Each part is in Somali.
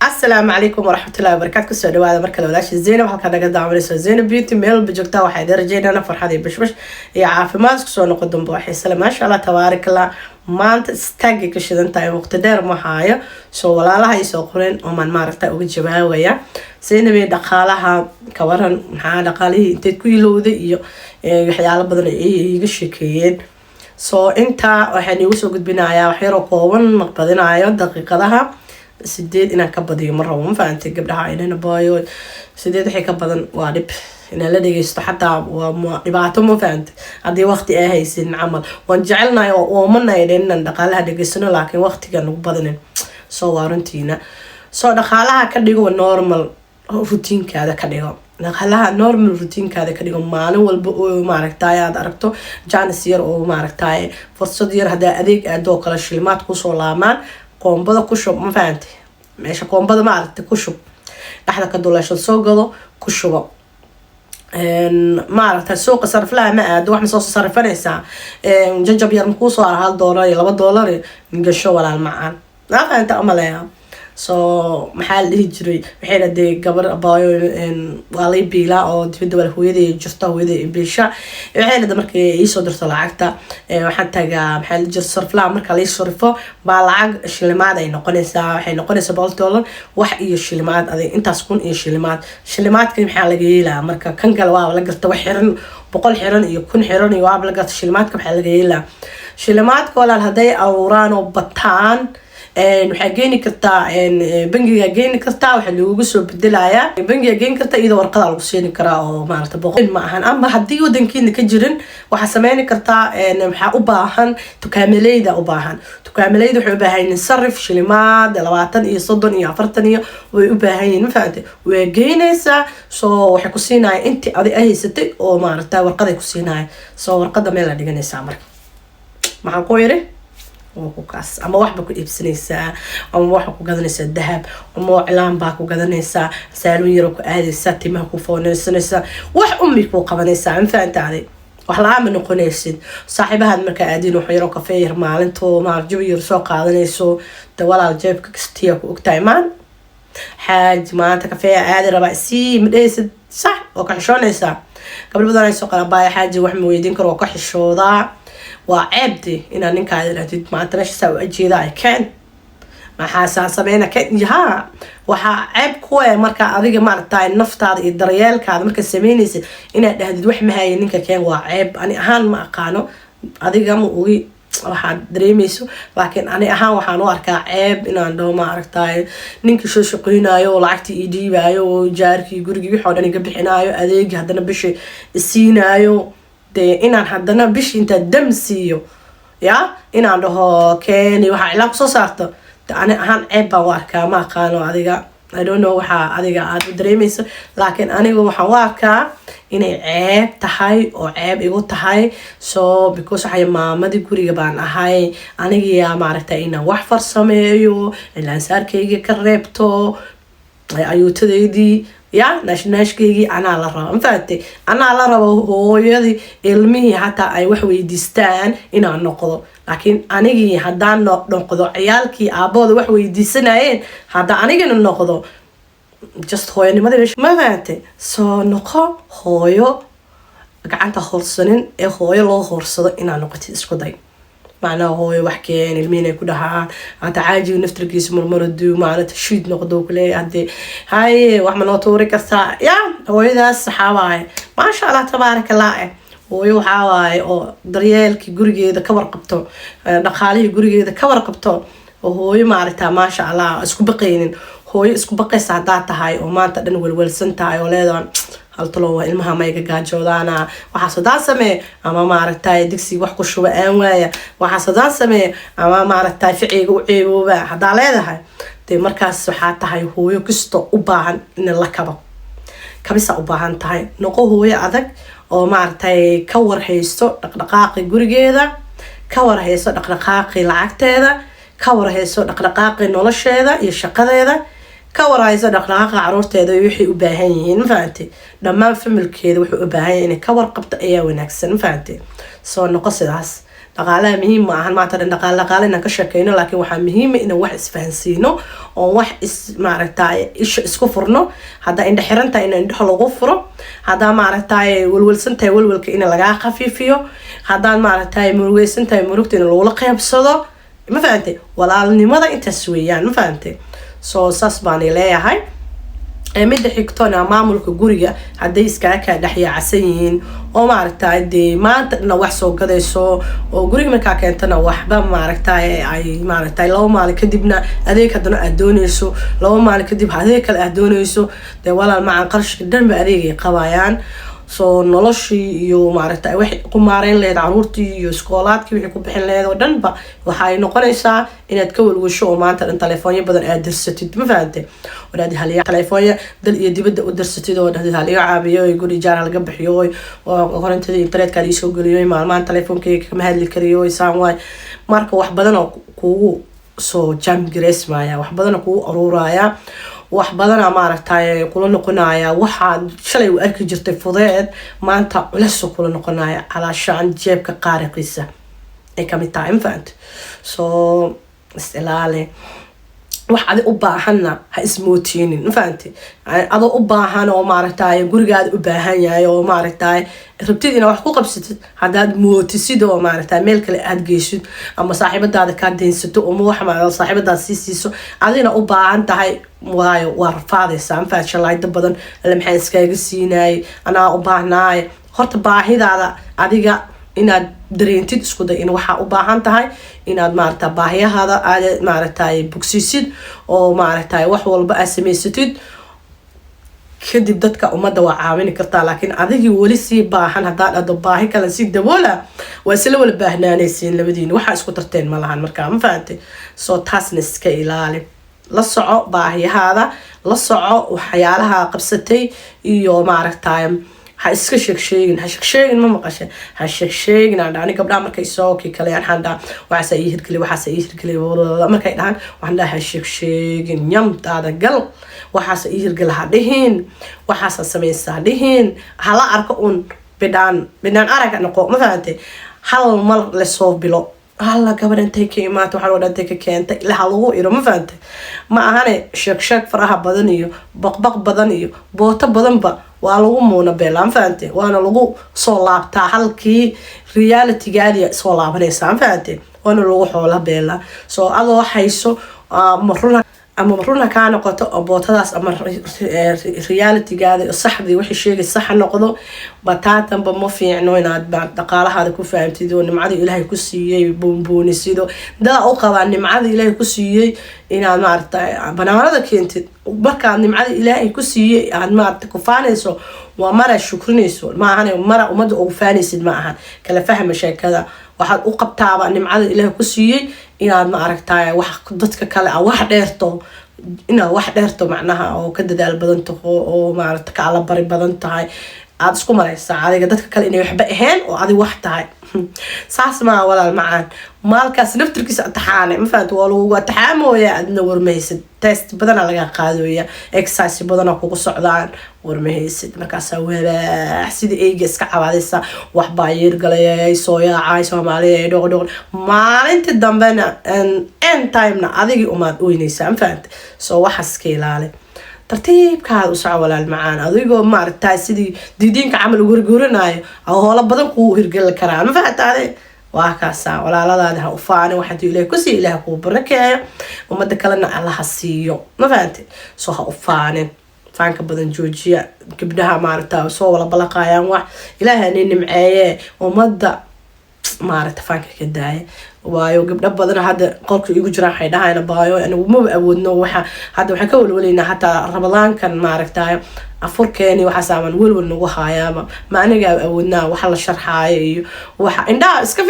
السلام عليكم ورحمة الله وبركاته. كسر دواء مركز ولاش زينب halka naga daawanayso Zainab Beauty meel bajogta waxay darajeenana farxadii bashbash iyo caafimaad ku soo noqon booxay salaam ma sha Allah tabaarak Allah maanta istaagi ka shidan tahay waqti dheer ma haayo soo walaalaha ay soo qoreen oo man maaragtay uga jawaabaya Zainab ee dhaqaalaha ka waran maxaa dhaqaalihii intee ku ilowday iyo waxyaalo badan ay iga sheekeeyeen soo inta waxaan igu soo gudbinayaa wax yar oo kooban badinayo daqiiqadaha sideed inaan ka badiyo mar rabo ma fahamtay gabdhaha inayna baayo sideed wixii ka badan waa dhib inaan la dhageysto xataa waa dhibaato ma fahamtay haddii waqti ay haysin camal waan jecelnahay oo oomanahay inaan dhaqaalaha dhageysano laakiin waqtiga nagu badanin soo waa runtiina soo dhaqaalaha ka dhigo normal routiinkaada ka dhigo dhaqaalaha normal routiinkaada ka dhigo maalin walba oo maaragtay aad aragto jaanis yar oo maaragtay fursad yar hadaa adeeg aad oo kala shilmaad ku soo laamaan qombada ku shub ma fahamtay meesha qombada ma aragtay ku shub dhaxda ka dulasho soo gado ku shubo ma aragtay suuqa sarflaha ma aad wax ma soo sarfanaysaa jajab yar ku soo $1 iyo $2 gasho walaal macaan ma fahamtay amaleeyaa soo maxaa la dhihi jiray waxay la dee gabar abaayo waa lay biila oo dibadda wala hooyaday jirta hooyaday biisha waxay la markay ii soo dirto lacagta waxaan tagaa maxaa la jir sarflaa marka la sarfo baa lacag shilimaad ay noqonaysaa waxay noqonaysaa $1 wax iyo shilimaad aday intaas kun iyo shilimaadka maxaa laga yeelaa marka kan kale waa la garta wax xiran 100 xiran iyo 1000 xiran iyo waa la garta shilimaadka maxaa laga yeelaa shilimaadka walaal haday awraan oo bataan waxaa geeni kartaa bangiga geeni kartaa waxa lagu soo bedelayaa bangiga geeni kartaa iyada warqad lagu siin karaa oo maaragtay boqol ma ahan ama hadii wadankiina ka jirin waxa sameeyni kartaa waxa u baahan tukaamaleyda u baahan tukaamaleyda waxa u baahan sarif shilimaad 20 iyo 30 iyo 40 iyo way u baahan yihiin fahamtay way geenaysaa soo waxa ku siinaya intii adi ay haysatay oo maaragtay warqad ay ku siinaya soo warqada meel la dhiganaysaa marka maxaan ku yiri وكاس أما واحد بكون إبسنيسا أما واحد بكون قدنيسا الذهب أما إعلان باكو قدنيسا سالون يروكو آدي ساتي ما كو فونيسا واحد أمي كو قبنيسا عم فانت علي وحلا من نقونيسين صاحبها هاد مركا آدين وحيرو كافير مالنتو مارجو يرسو قادنيسو دولا الجيب كستياكو اكتايمان حاج ما انت كافيه آدي رباسي مديسد صح وكحشونيسا قبل بدنا يسوق رباي حاجي وحمي ويدين كرو كحشودا وعبدي إن أنا كادر أجد ما أتناش سوي أجيدا كان ما حاسة سبينا كان يها وحعب كوي مركا أريج مرتاي النفط هذا الدريال كذا مركا سمينيس إن هذا وح مهاي إنك كان وعب أنا أهان ما قانو أريج مقوي واحد دريميسو لكن أنا أهان وحنو أركع عب إن عنده ما أركتاي نينك شو شقينا يو لعكتي إيدي بايو جاركي جورجي بيحاولني قبل حنايو أريج هذا بشي السينايو inaan haddana bish inta dam siiyo ya inaan dhaho keeni waxa ilaaq soo saarto ani ahaan ceeb baan u arkaa ma aqaano adiga I don't know waxa adiga aad u dareemayso laakiin anigu waxaan u arkaa inay ceeb tahay oo ceeb igu tahay so because waxay maamadii guriga baan ahay aniga yaa maaragtay inaan wax farsameeyo ilaan saarkayga ka reebto ayuutadeydii يا ناش كيجي أنا على الرا مفاتي أنا على الرا هو يدي علمي حتى أي وحوي ديستان إن النقض لكن أنا جي هدان نقض عيالكي أبود وحوي ديسناين هذا أنا جي النقض just هو يعني ما أدري ما فاتي so نقا هويو قعدت خلصنين هويو الله خلصه إن النقطة إسكودين معناه هو وحكين المينا كلها أنت عاجي ونفترق اسمه المردو معنا تشيد نقدو كله هدي هاي وحنا نطوري كسا يا هو إذا الصحابة ما شاء الله تبارك الله هو يوحاواي أو دريال كي جورجي إذا كبر قبته نخالي جورجي إذا كبر قبته وهو يمارتها ما شاء الله اسكو بقينين هو اسكو بقي سعدات هاي وما أنت دنقول والسنت هاي ولادان haltalo ilmaha ma iga gaajoodana waxa soo samee ama maaragtay digsi wax ku shuba aan waaya waxa soo samee ama maaragtay ficiga u ceebooba hada leedahay de markaas waxa tahay hooyo kisto u baahan in la kabo kabisa u baahan tahay noqo hooyo adag oo maaragtay ka warhaysto dhaqdhaqaaqi gurigeeda ka warhaysto dhaqdhaqaaqi lacagteeda ka warhaysto dhaqdhaqaaqi nolosheeda iyo shaqadeeda كورayso dhaqdhaqaaqa caruurteeda wixii u baahan yihiin faantay dhamaan familkeeda wuxuu u baahan yahay in ka warqabto ayaa wanaagsan faantay soo noqo sidaas dhaqaalaha muhiim ma ahan maanta dhan dhaqaale inaan ka sheekeyno laakiin waxaa muhiim ah inaan wax isfahansiino oo wax maaragtay isha isku furno hadda indha xiran tahay in indhaha lagu furo hadda maaragtay walwalsan tahay walwalka in laga khafiifiyo hadda maaragtay murugaysan tahay murugta in lagu qaybsado ma fahantay walaalnimada intaas weeyaan ma fahantay soo saas baan leeyahay midda xigtona maamulka guriga haday iskaga ka dhaxyaacsan yihiin oo maaragtay maanta dhan wax soo gadayso oo guriga markaa keentana waxba maaragtay ay maaragtay 2 maalin kadibna adeeg hadana aad doonayso 2 maalin kadib adeeg kale aad doonayso walaal macaan qarashka dhanba adeegay qabayaan soo noloshii iyo maaragtay wax ku maareen leed caruurtii iyo iskoolaadkii wixii ku bixin leed oo dhanba waxay noqonaysaa inaad ka walwasho oo maanta dhan telefoonyo badan aad dirsatid ma fahantay wadaad haliya telefoonyo dal iyo dibadda u dirsatid oo dhahdid haliya caabiyo ay guri jaar laga bixiyo oo korontada internetka ay soo galiyo maalmaan telefoonkayga kama hadli kariyo isaan waay marka wax badan oo kugu soo jam gareysmaya wax badan oo kugu aruuraya wax badan maaragtay kula noqonaya waxa shalay u arki jirtay fudeed maanta culays kula noqonaya calaashaan jeebka qaariqiisa ay kamid tahay infant soo istilaale wax adi u baahanna ha ismootinin infant adoo u baahan oo maaragtay gurigaada u baahan yahay oo maaragtay rabtid inaad wax ku qabsatid hadaad mootisid oo maaragtay meel kale aad geysid ama saaxiibadaada ka deynsato oo wax ma saaxiibadaada siiso adina u baahan tahay waayo waa rafaadaysaa infant shalayda badan la maxay iskaga siinay anaa u baahnaay horta baahidaada adiga inaad dareentid isku day in waxa u baahan tahay inaad maaragtay baahiyahaada aad maaragtay bogsiisid oo maaragtay wax walba aad samaysatid kadib dadka umada waa caawin kartaa laakiin adigii wali sii baahan haddaad ado baahi kale si daboola waa isla wala baahnaanaysiin labadiin waxa isku tarteen ma lahan markaa ma fahantay soo taasna iska ilaali la soco baahiyahaada la soco waxyaalaha qabsatay iyo maaragtay ha iska sheegin ma maqashay ha sheegin aan gabdhaha markay soo kale aan handa waxa ay hirgeli markay dhahan waxaan dhahay sheegin nyamtaada gal waxa ay hirgeli ha dhihin waxa sameeysaa dhihin hala arko un bidaan araga noqo ma fahantay hal mar la soo bilo hala gabadhantay ka imaatay waxa loo dhantay ka keentay ilaa lagu iro ma fahantay ma ahane sheeg faraha badan iyo baqbaq badan iyo boota badanba waa lagu muuna beelaan fahantay waana lagu soo laabtaa halkii reality gaadi soo laabanaysa fahantay waana lagu xoola beela soo adoo hayso maruna ka noqoto bootadaas ama reality gaadi saxdii wixii sheegay sax noqdo bataatanba ma fiicno inaad dhaqaalahaada ku fahamtid oo nimcada Ilaahay ku siiyay boonboonisido dad u qabaan nimcada Ilaahay ku siiyay inaad maartay banaanada keentid marka nimcada Ilaahay ku siiyay aad maartay ku faanayso waa mara shukrinayso ma ahan mara umada ugu faanaysid ma ahan kala fahma sheekada waxaad u qabtaaba nimcada Ilaahay ku siiyay inaad ma aragtay wax dadka kale wax dheerto inaad wax dheerto macnaha oo ka dadaal badan tahay oo maaragtay ka ala bari badan tahay aad isku maraysaa adiga dadka kale inay waxba ahayn oo adi wax tahay saas ma walaal macaan maalkaas naftirkiisa taxaane ma fahanto waa lagu taxaamooya adna warmaysid test badan laga qaadooya exercise badan ku socdaan warmaysid markaas waa sidii eeyga iska cabaadaysa wax baayir galay soo yaacay Soomaaliya dhog maalinta dambena end time na adigi umaad weynaysa ma fahanto soo waxas ka ilaali tartiibkaada u soco walaal macaan adigoo maaragtay sidii diidiinka camal ugu gurguranayo hoola badan ku hirgal karaan ma fahantaade waa kaasa walaaladaada ha u faani waxa Ilaahay ku sii Ilaahay ku barakeeyo umada kalena Allah siiyo ma fahantay soo ha u faanin faanka badan joojiya gabdhaha maaragtay soo wala balaqayaan wax Ilaahay nimceeye umada maaragtay faanka ka daaya waayo gabdha badan hadda qolka igu jiraan waxay dhahayn baayo anigu ma awoodno waxa hadda waxa ka walwaleynaa hatta Ramadaankan maaragtay afurkeeni waxa saaman walwal nagu hayaaba ma aniga awoodnaa waxa la sharxaayo iyo waxa indhaa iska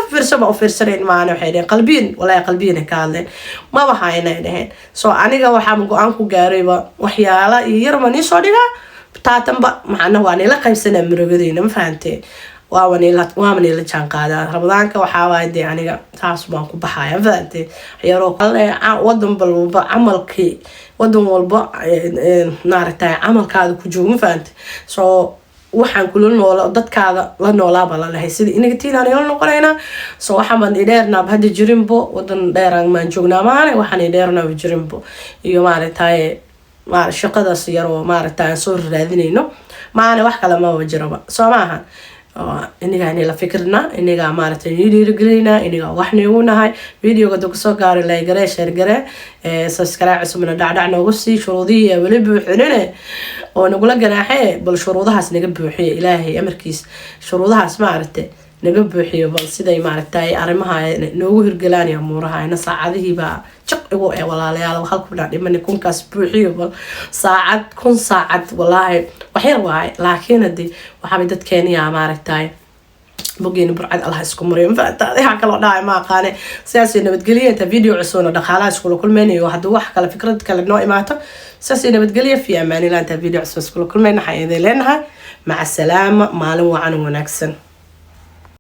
fiirso ba u fiirsaneen maana waxay dheen qalbiin ka hadleen ma waxayna dhaheen soo aniga waxa go'aan ku gaarayba waxyaala yar ma soo dhigaa taatanba macna waa la qaybsanaa murugadeyna ma fahantay waamani la jaan qaadaa Ramadaanka waxa waayay aniga taas baan ku baxaya faantay yaro kale wadan walba wadan walba naartay camalkaada ku joogo faantay soo waxaan kula noolaa dadkaada la noolaaba la lahay sida inaga tiinaan ila noqonaynaa soo waxaan baan idheernaaba hadda jirinbo wadan dheeraan maan joognaa maane waxaan idheernaaba jirinbo iyo maaragtay shaqadaas yar oo maaragtay aan soo raadinayno maane wax kale ma jiraba soo maahan iniga inay la fikirna iniga maaragtay dhiirigelina iniga wax nagu nahay videoga dad soo gaaray like garee share garee subscribe cusubna dhacdhac noogu sii shuruudihi wali buuxinine oo nagu la ganaaxay bal shuruudahaas naga buuxiyo ilaahay amarkiis shuruudahaas maaragtay naga buuxiyo bal siday maaragtay arimaha noogu hirgalaan iyo muuraha ina saacadihiiba jiq igu ee walaalayaal halku dhiman kunkaas buuxiyo bal saacad kun saacad wallahi waxyar waay laakiin hadii waxa dadkeena maaragtay بوجين برعد الله يسكم مريم فأنت هيك الله داعي ما قانع سياسي نبتقليه تا فيديو عسونا دخلها شكله كل من يوحد واحد على فكرة كلا نوع ماته سياسي نبتقليه في أمان الله تا فيديو عسونا شكله كل من حيدي لينها مع السلامة مالو وعنو ونكسن